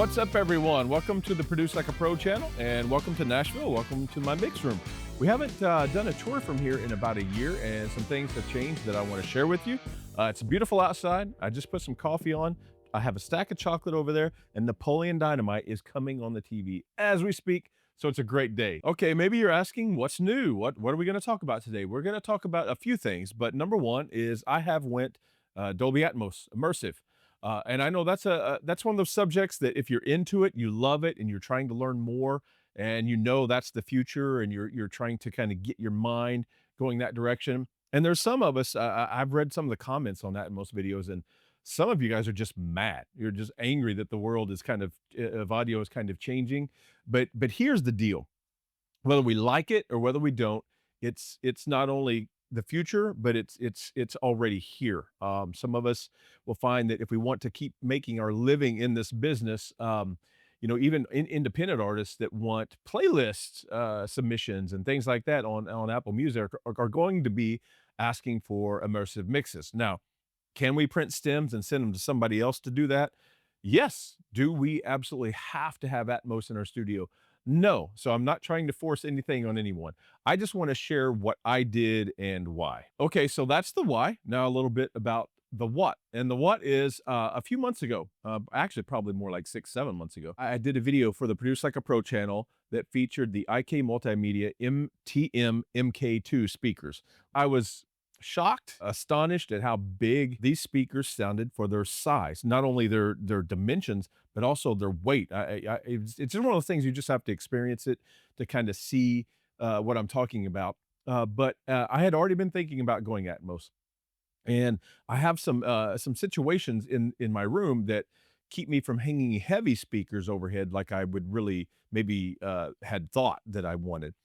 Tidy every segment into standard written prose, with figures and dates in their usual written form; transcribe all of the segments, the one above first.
What's up, everyone? Welcome to the Produce Like a Pro channel, and welcome to Nashville. Welcome to my mix room. We haven't done a tour from here in about a year, and some things have changed that I want to share with you. It's beautiful outside. I just put some coffee on. I have a stack of chocolate over there, and Napoleon Dynamite is coming on the TV as we speak. So it's a great day. Okay, maybe you're asking, what's new? What are we going to talk about today? We're going to talk about a few things, but number one is I have went Dolby Atmos immersive. And I know that's one of those subjects that if you're into it, you love it, and you're trying to learn more, and you know that's the future, and you're trying to kind of get your mind going that direction. And there's some of us, I've read some of the comments on that in most videos, and some of you guys are just mad. You're just angry that the world is kind of audio is kind of changing. But here's the deal: whether we like it or whether we don't, it's not only the future, but it's already here. Some of us will find that if we want to keep making our living in this business, even independent artists that want playlists, submissions and things like that on Apple Music are going to be asking for immersive mixes. Now, can we print stems and send them to somebody else to do that? Yes. Do we absolutely have to have Atmos in our studio? No. So I'm not trying to force anything on anyone. I just want to share what I did and why. Okay, so that's the why. Now a little bit about the what. And the what is a few months ago, actually probably more like 6, 7 months ago, I did a video for the Produce Like a Pro channel that featured the IK Multimedia MTM MK2 speakers. I was shocked, astonished at how big these speakers sounded for their size, not only their dimensions, but also their weight. It's just one of those things you just have to experience it to kind of see what I'm talking about. But I had already been thinking about going Atmos, and I have some situations in my room that keep me from hanging heavy speakers overhead like I would really maybe had thought that I wanted.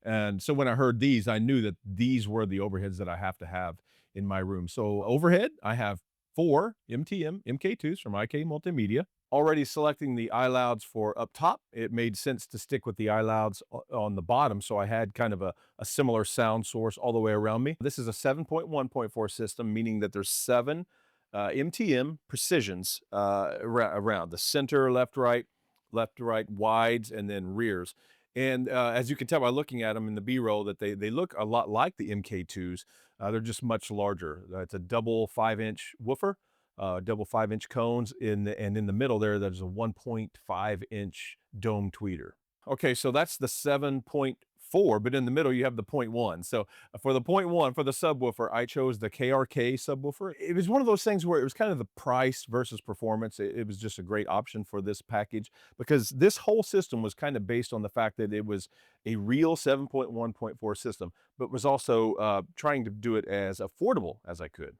And so when I heard these, I knew that these were the overheads that I have to have in my room. So overhead, I have 4 MTM MK2s from IK Multimedia. Already selecting the iLouds for up top, it made sense to stick with the iLouds on the bottom. So I had kind of a similar sound source all the way around me. This is a 7.1.4 system, meaning that there's 7 MTM precisions around the center, left, right, wides, and then rears. And as you can tell by looking at them in the B-roll, that they look a lot like the MK2s. They're just much larger. It's a double 5-inch woofer, double 5-inch cones, and in the middle there's a 1.5-inch dome tweeter. Okay, so that's the 7.4, but in the middle you have the 0.1. So for the 0.1, for the subwoofer, I chose the KRK subwoofer. It was one of those things where it was kind of the price versus performance. It was just a great option for this package, because this whole system was kind of based on the fact that it was a real 7.1.4 system, but was also trying to do it as affordable as I could.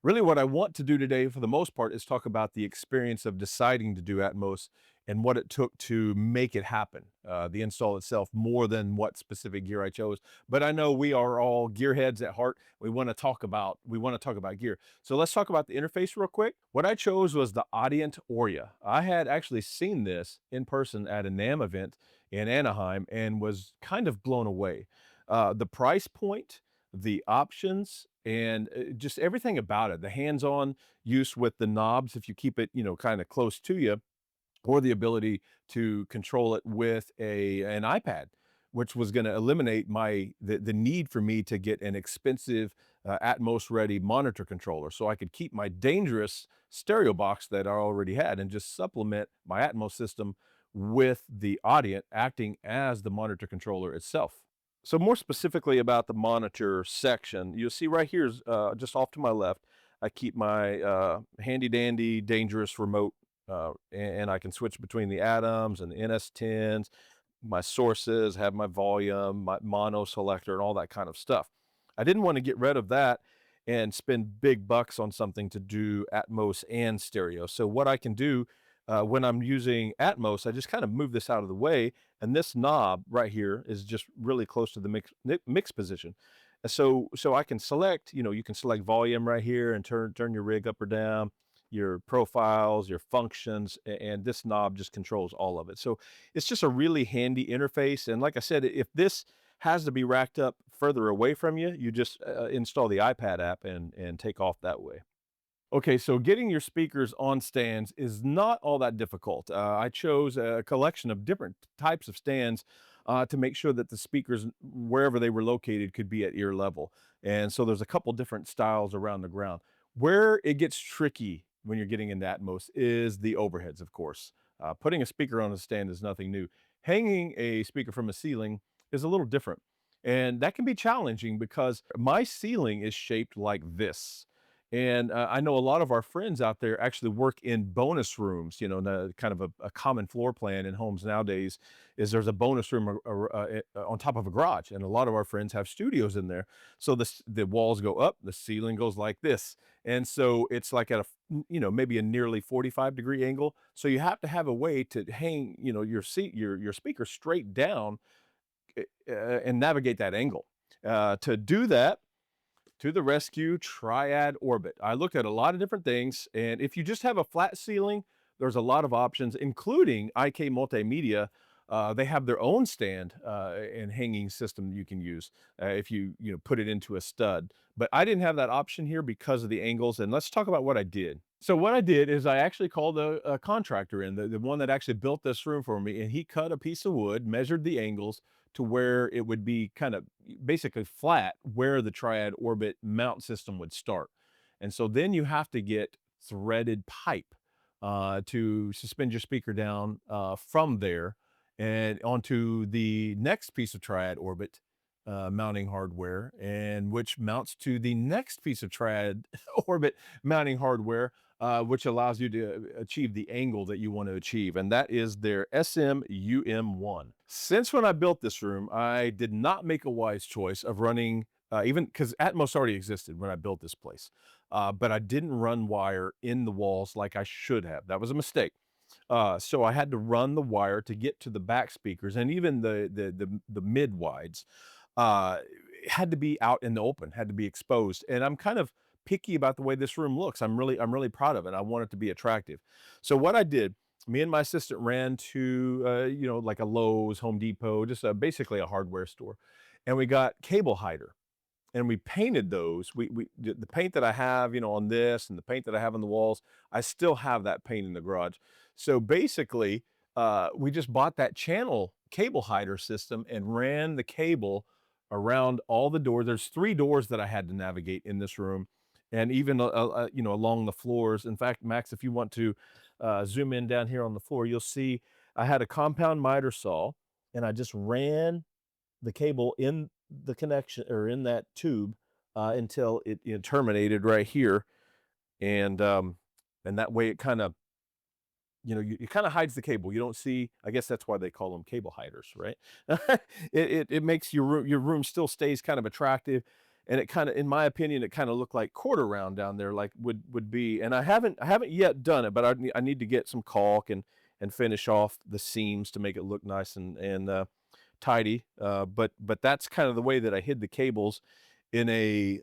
Really, what I want to do today, for the most part, is talk about the experience of deciding to do Atmos and what it took to make it happen, the install itself, more than what specific gear I chose. But I know we are all gearheads at heart. We want to talk about gear. So let's talk about the interface real quick. What I chose was the Audient Aurea. I had actually seen this in person at a NAMM event in Anaheim and was kind of blown away. The price point, the options, and just everything about it, the hands-on use with the knobs, if you keep it, kind of close to you, or the ability to control it with an iPad, which was going to eliminate the need for me to get an expensive Atmos ready monitor controller, so I could keep my dangerous stereo box that I already had and just supplement my Atmos system with the Audient acting as the monitor controller itself. So more specifically about the monitor section, you'll see right here, just off to my left, I keep my handy dandy dangerous remote, and I can switch between the Atoms and the NS10s, my sources, have my volume, my mono selector, and all that kind of stuff. I didn't want to get rid of that and spend big bucks on something to do Atmos and stereo. So what I can do when I'm using Atmos, I just kind of move this out of the way, and this knob right here is just really close to the mix position. So I can select, you can select volume right here and turn your rig up or down, your profiles, your functions, and this knob just controls all of it. So it's just a really handy interface. And like I said, if this has to be racked up further away from you, you just install the iPad app and take off that way. Okay, so getting your speakers on stands is not all that difficult. I chose a collection of different types of stands to make sure that the speakers, wherever they were located, could be at ear level. And so there's a couple different styles around the ground. Where it gets tricky when you're getting into Atmos is the overheads, of course. Putting a speaker on a stand is nothing new. Hanging a speaker from a ceiling is a little different. And that can be challenging because my ceiling is shaped like this. And I know a lot of our friends out there actually work in bonus rooms. You know, the kind of a common floor plan in homes nowadays is there's a bonus room on top of a garage, and a lot of our friends have studios in there. So the walls go up, the ceiling goes like this, and so it's like at maybe a nearly 45-degree angle. So you have to have a way to hang your speaker straight down and navigate that angle. To do that, to the rescue, Triad Orbit. I looked at a lot of different things, and if you just have a flat ceiling, there's a lot of options, including IK Multimedia. They have their own stand and hanging system you can use if you put it into a stud. But I didn't have that option here because of the angles. And let's talk about what I did. So what I did is I actually called a contractor in, the one that actually built this room for me, and he cut a piece of wood, measured the angles to where it would be kind of basically flat where the Triad Orbit mount system would start. And so then you have to get threaded pipe to suspend your speaker down from there and onto the next piece of Triad Orbit mounting hardware, and which mounts to the next piece of Triad Orbit mounting hardware, which allows you to achieve the angle that you want to achieve, and that is their SMUM1. Since when I built this room, I did not make a wise choice of running, even because Atmos already existed when I built this place, but I didn't run wire in the walls like I should have. That was a mistake. So I had to run the wire to get to the back speakers, and even the mid wides uh, had to be out in the open, had to be exposed. And I'm kind of picky about the way this room looks. I'm really proud of it. I want it to be attractive. So what I did, me and my assistant ran to like a Lowe's, Home Depot, just basically a hardware store, and we got cable hider and we painted those. The paint that I have, on this and the paint that I have on the walls, I still have that paint in the garage. So basically, we just bought that channel cable hider system and ran the cable around all the doors. There's 3 doors that I had to navigate in this room, and even along the floors. In fact, Max, if you want to zoom in down here on the floor, you'll see I had a compound miter saw, and I just ran the cable in the connection or in that tube until it terminated right here, and that way it kind of it kind of hides the cable. You don't see. I guess that's why they call them cable hiders, right? It makes your room still stays kind of attractive, and it kind of, in my opinion, it kind of looked like quarter round down there, like would be. And I haven't yet done it, but I need to get some caulk and finish off the seams to make it look nice and tidy. But that's kind of the way that I hid the cables in a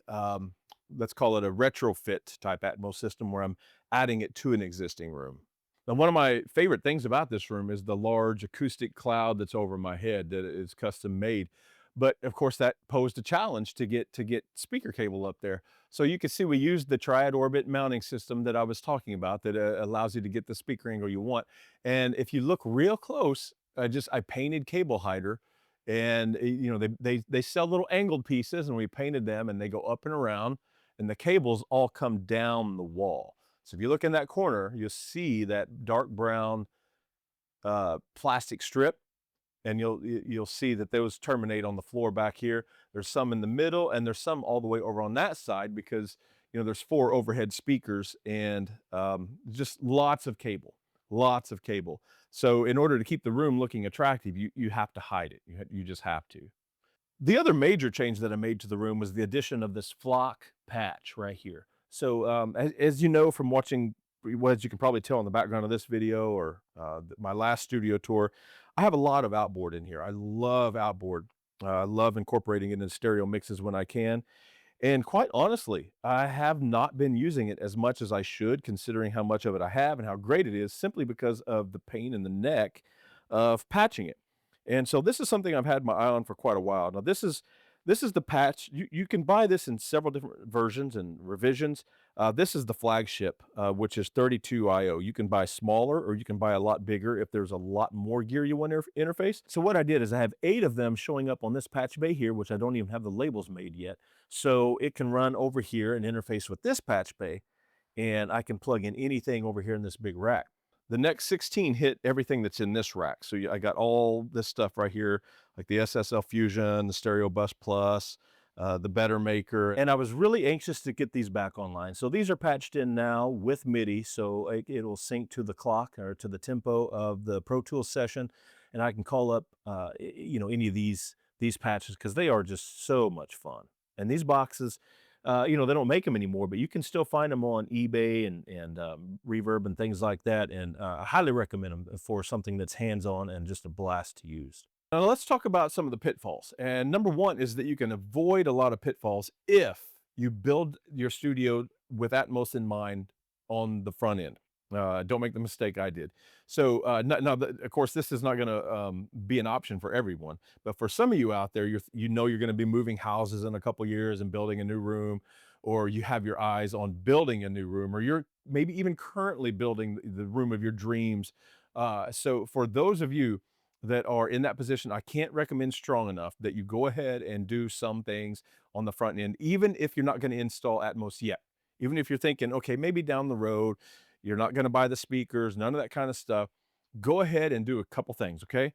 let's call it a retrofit type Atmos system where I'm adding it to an existing room. Now, one of my favorite things about this room is the large acoustic cloud that's over my head that is custom made. But of course, that posed a challenge to get speaker cable up there. So you can see we used the Triad Orbit mounting system that I was talking about that allows you to get the speaker angle you want. And if you look real close, I painted cable hider, and they sell little angled pieces, and we painted them, and they go up and around, and the cables all come down the wall. So if you look in that corner, you'll see that dark brown plastic strip, and you'll see that those terminate on the floor back here. There's some in the middle, and there's some all the way over on that side because there's 4 overhead speakers, and just lots of cable, lots of cable. So in order to keep the room looking attractive, you have to hide it. You just have to. The other major change that I made to the room was the addition of this flock patch right here. So, as you know from watching, well, as you can probably tell in the background of this video or my last studio tour, I have a lot of outboard in here. I love outboard. I love incorporating it in stereo mixes when I can. And quite honestly, I have not been using it as much as I should, considering how much of it I have and how great it is, simply because of the pain in the neck of patching it. And so this is something I've had my eye on for quite a while. Now, this is This is the patch. You can buy this in several different versions and revisions. This is the flagship, which is 32 IO. You can buy smaller or you can buy a lot bigger if there's a lot more gear you want to interface. So what I did is I have 8 of them showing up on this patch bay here, which I don't even have the labels made yet. So it can run over here and interface with this patch bay, and I can plug in anything over here in this big rack. The next 16 hit everything that's in this rack. So I got all this stuff right here, like the SSL Fusion, the Stereo Bus Plus, the Better Maker. And I was really anxious to get these back online. So these are patched in now with MIDI. So it'll sync to the clock or to the tempo of the Pro Tools session. And I can call up, any of these patches because they are just so much fun. And these boxes, they don't make them anymore, but you can still find them on eBay and Reverb and things like that. And I highly recommend them for something that's hands-on and just a blast to use. Now let's talk about some of the pitfalls. And number one is that you can avoid a lot of pitfalls if you build your studio with Atmos in mind on the front end. Don't make the mistake I did. So now, of course, this is not going to be an option for everyone, but for some of you out there, you're going to be moving houses in a couple years and building a new room, or you have your eyes on building a new room, or you're maybe even currently building the room of your dreams. So for those of you that are in that position, I can't recommend strong enough that you go ahead and do some things on the front end, even if you're not going to install Atmos yet. Even if you're thinking, okay, maybe down the road, you're not going to buy the speakers, none of that kind of stuff. Go ahead and do a couple things, okay?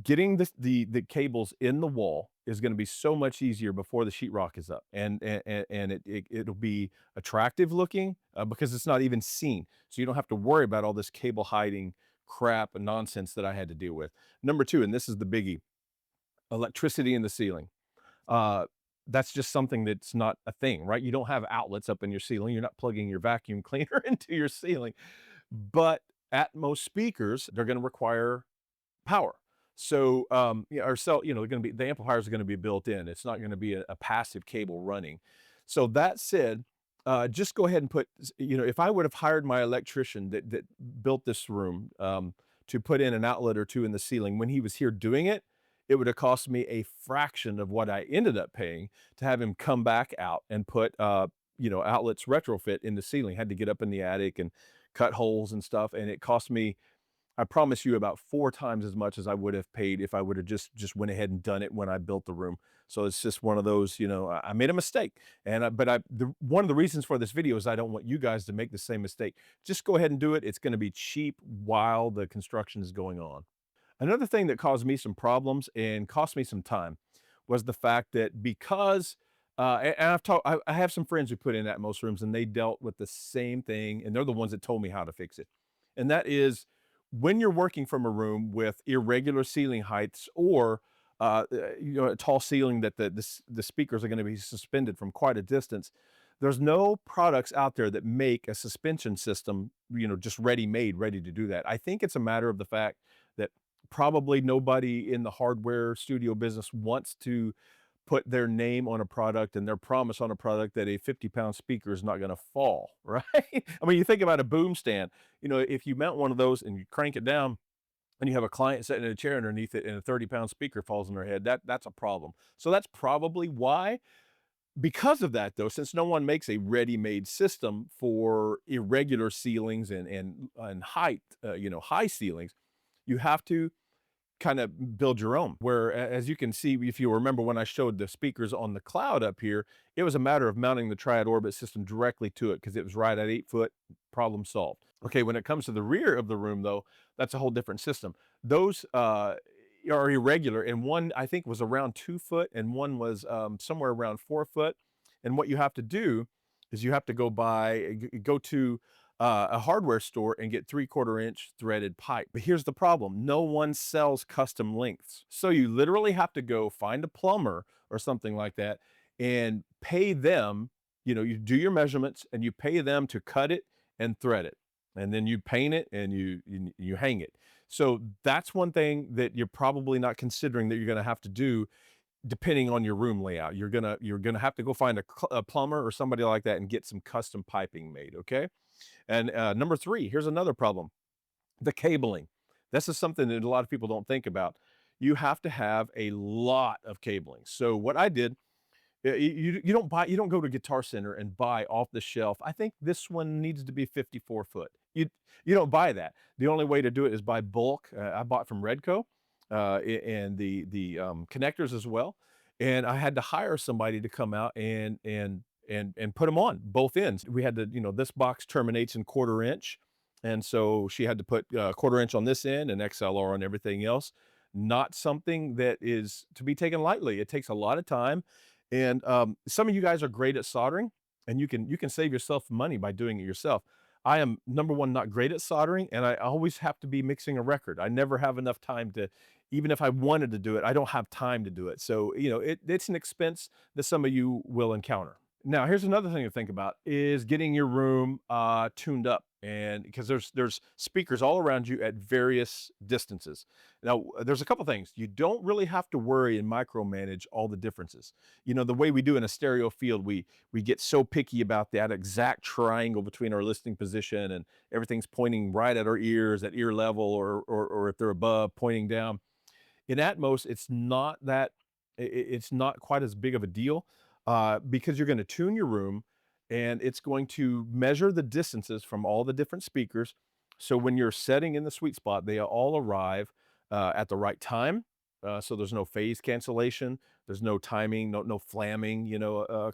Getting the cables in the wall is going to be so much easier before the sheetrock is up, and it'll be attractive looking because it's not even seen, so you don't have to worry about all this cable hiding crap and nonsense that I had to deal with. Number two, and this is the biggie: electricity in the ceiling. Uh, that's just something that's not a thing, right? You don't have outlets up in your ceiling. You're not plugging your vacuum cleaner into your ceiling. But Atmos speakers, they're going to require power. So, they're going to be, the amplifiers are going to be built in. It's not going to be a passive cable running. So that said, just go ahead and put, if I would have hired my electrician that built this room to put in an outlet or two in the ceiling when he was here doing it, it would have cost me a fraction of what I ended up paying to have him come back out and put, outlets retrofit in the ceiling. Had to get up in the attic and cut holes and stuff. And it cost me, I promise you, about 4 times as much as I would have paid if I would have just went ahead and done it when I built the room. So it's just one of those, I made a mistake. One of the reasons for this video is I don't want you guys to make the same mistake. Just go ahead and do it. It's going to be cheap while the construction is going on. Another thing that caused me some problems and cost me some time was the fact that because and I have some friends who put in Atmos rooms and they dealt with the same thing, and they're the ones that told me how to fix it. And that is when you're working from a room with irregular ceiling heights or a tall ceiling that the speakers are going to be suspended from quite a distance. There's no products out there that make a suspension system, just ready-made, ready to do that. I think it's a matter of the fact that probably nobody in the hardware studio business wants to put their name on a product and their promise on a product that a 50-pound speaker is not going to fall, right? I mean, you think about a boom stand. If you mount one of those and you crank it down and you have a client sitting in a chair underneath it and a 30-pound speaker falls on their head, that's a problem. So that's probably why. Because of that, though, since no one makes a ready-made system for irregular ceilings and height, high ceilings, you have to kind of build your own. Where, as you can see, if you remember when I showed the speakers on the cloud up here, it was a matter of mounting the triad orbit system directly to it because it was right at 8 foot, problem solved. Okay, when it comes to the rear of the room, though, that's a whole different system. Those are irregular, and one I think was around 2 foot, and one was somewhere around 4 foot. And what you have to do is you have to go to a hardware store and get 3/4 inch threaded pipe. But here's the problem: no one sells custom lengths, so you literally have to go find a plumber or something like that and pay them. You do your measurements and you pay them to cut it and thread it, and then you paint it and you hang it. So that's one thing that you're probably not considering that you're going to have to do depending on your room layout. You're gonna have to go find a plumber or somebody like that and get some custom piping made, okay? And number 3, here's another problem: the cabling. This is something that a lot of people don't think about. you have to have a lot of cabling. So what I did, you don't go to Guitar Center and buy off the shelf. I think this one needs to be 54 foot. You don't buy that. The only way to do it is by bulk. I bought from Redco, and the connectors as well. And I had to hire somebody to come out and put them on both ends. We had to, this box terminates in 1/4 inch. And so she had to put 1/4 inch on this end and XLR on everything else. Not something that is to be taken lightly. It takes a lot of time. And some of you guys are great at soldering, and you can save yourself money by doing it yourself. I am number one, not great at soldering, and I always have to be mixing a record. I never have enough time to, even if I wanted to do it, I don't have time to do it. So, it's an expense that some of you will encounter. Now, here's another thing to think about is getting your room tuned up. And because there's speakers all around you at various distances. Now, there's a couple things. You don't really have to worry and micromanage all the differences. The way we do in a stereo field, we get so picky about that exact triangle between our listening position, and everything's pointing right at our ears at ear level, or if they're above, pointing down. In Atmos, it's not that it's not quite as big of a deal, because you're gonna tune your room, and it's going to measure the distances from all the different speakers. So when you're setting in the sweet spot, they all arrive, at the right time, so there's no phase cancellation, there's no timing, no flamming,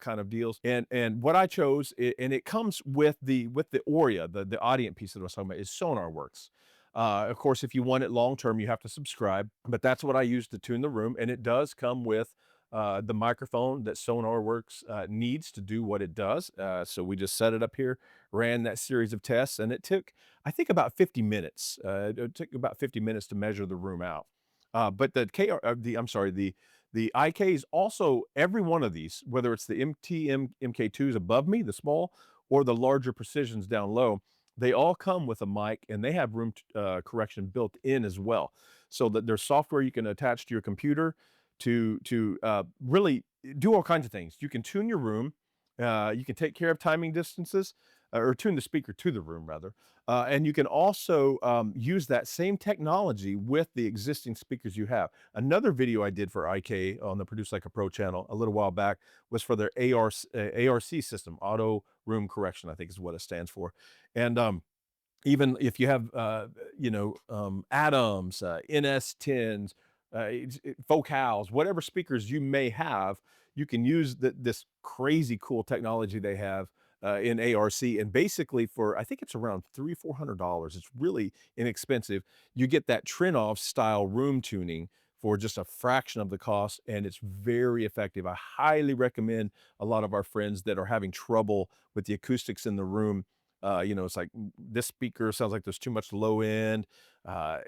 kind of deals. And what I chose, and it comes with the Aurea, the Audient piece that I was talking about, is SonarWorks. Of course, if you want it long term, you have to subscribe, but that's what I use to tune the room, and it does come with the microphone that SonarWorks needs to do what it does. So we just set it up here, ran that series of tests, and it took, I think, about 50 minutes. It took about 50 minutes to measure the room out. But the KR, I'm sorry, the IKs also, every one of these, whether it's the MK2s above me, the small, or the larger precisions down low, they all come with a mic, and they have room correction built in as well. So that there's software you can attach to your computer to really do all kinds of things. You can tune your room, you can take care of timing distances, or tune the speaker to the room rather, and you can also use that same technology with the existing speakers you have. Another video I did for IK on the Produce Like a Pro channel a little while back was for their ARC system, Auto Room Correction, I think is what it stands for. And even if you have, Atoms, NS10s, Vocals, whatever speakers you may have, you can use this crazy cool technology they have in ARC. And basically, for I think it's around $300-400, it's really inexpensive. You get that Trinoff style room tuning for just a fraction of the cost, and it's very effective. I highly recommend a lot of our friends that are having trouble with the acoustics in the room. It's like, this speaker sounds like there's too much low end. I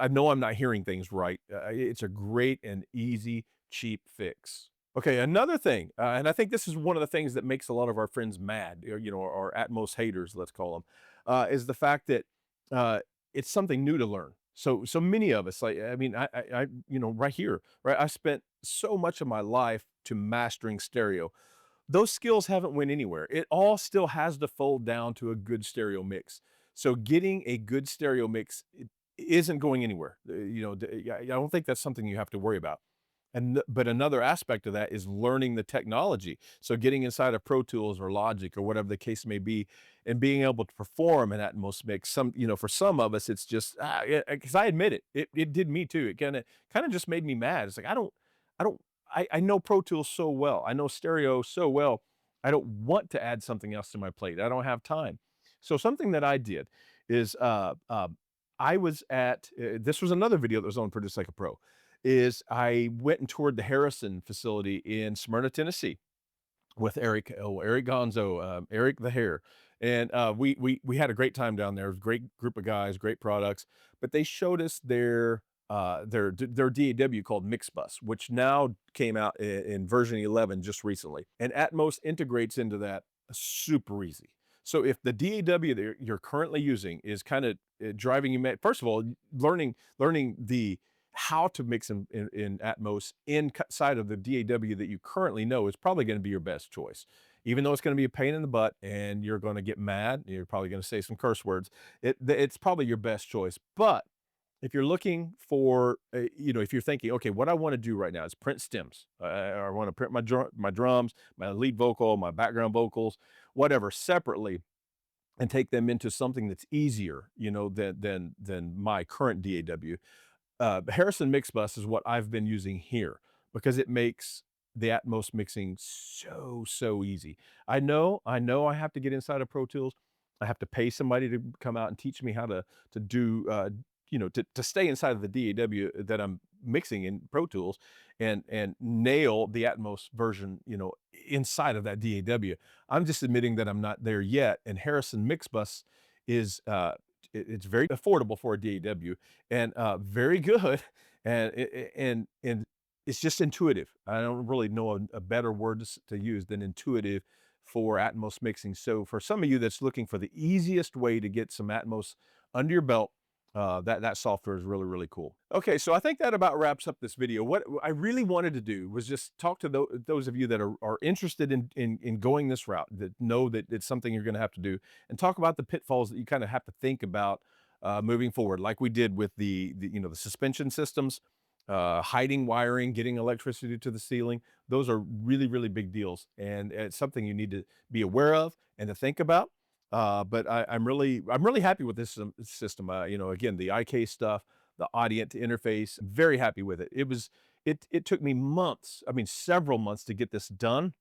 know I'm not hearing things right. It's a great and easy, cheap fix. Okay, another thing, and I think this is one of the things that makes a lot of our friends mad, or our Atmos haters, let's call them, is the fact that it's something new to learn. So many of us, like, I mean, right here, right? I spent so much of my life to mastering stereo. Those skills haven't went anywhere. It all still has to fold down to a good stereo mix. So getting a good stereo mix isn't going anywhere. I don't think that's something you have to worry about. But another aspect of that is learning the technology. So getting inside of Pro Tools or Logic or whatever the case may be, and being able to perform an Atmos mix. For some of us, it's just, because I admit it did me too. It kind of just made me mad. It's like, I don't, I know Pro Tools so well. I know stereo so well. I don't want to add something else to my plate. I don't have time. So something that I did is, I was at, this was another video that was on Produce Like a Pro, is I went and toured the Harrison facility in Smyrna, Tennessee with Eric Gonzo, Eric the Hair. And we had a great time down there. It was a great group of guys, great products, but they showed us their DAW called Mixbus, which now came out in version 11 just recently. And Atmos integrates into that super easy. So if the DAW that you're currently using is kind of driving you mad, first of all, learning the how to mix in Atmos inside of the DAW that you currently know is probably going to be your best choice. Even though it's going to be a pain in the butt and you're going to get mad, you're probably going to say some curse words, it's probably your best choice. But if you're looking for, if you're thinking, okay, what I want to do right now is print stems. I want to print my drums, my lead vocal, my background vocals, whatever, separately, and take them into something that's easier, than my current DAW. Harrison Mix Bus is what I've been using here because it makes the Atmos mixing so easy. I know I have to get inside of Pro Tools. I have to pay somebody to come out and teach me how to do, to stay inside of the DAW that I'm mixing in Pro Tools and nail the Atmos version, inside of that DAW. I'm just admitting that I'm not there yet, and Harrison Mix Bus is, it's very affordable for a DAW and, very good, and it's just intuitive. I don't really know a better word to use than intuitive for Atmos mixing. So for some of you that's looking for the easiest way to get some Atmos under your belt, that software is really cool. Okay, so I think that about wraps up this video. What I really wanted to do was just talk to those of you that are interested in going this route, that know that it's something you're going to have to do, and talk about the pitfalls that you kind of have to think about moving forward, like we did with the suspension systems, hiding wiring, getting electricity to the ceiling. Those are really big deals, and it's something you need to be aware of and to think about. But I'm really happy with this system. Again, the IK stuff, the Audient interface, very happy with it. It took me months, I mean, several months to get this done.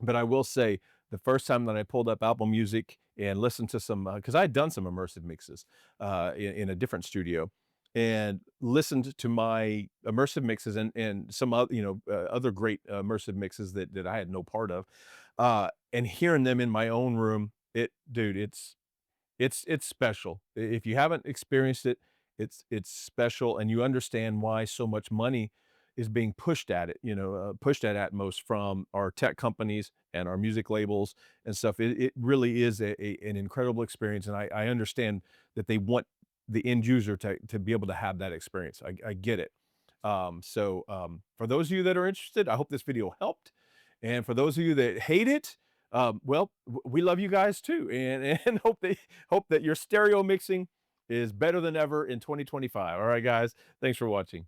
But I will say, the first time that I pulled up Apple Music and listened to some, because I had done some immersive mixes in a different studio, and listened to my immersive mixes and some other, other great immersive mixes that I had no part of, and hearing them in my own room, dude, it's special. If you haven't experienced it, it's special, and you understand why so much money is being pushed at it, pushed at Atmos from our tech companies and our music labels and stuff. It really is an incredible experience, and I understand that they want the end user to be able to have that experience. I get it. For those of you that are interested, I hope this video helped, and for those of you that hate it, well, we love you guys too, and hope that your stereo mixing is better than ever in 2025. All right, guys, thanks for watching.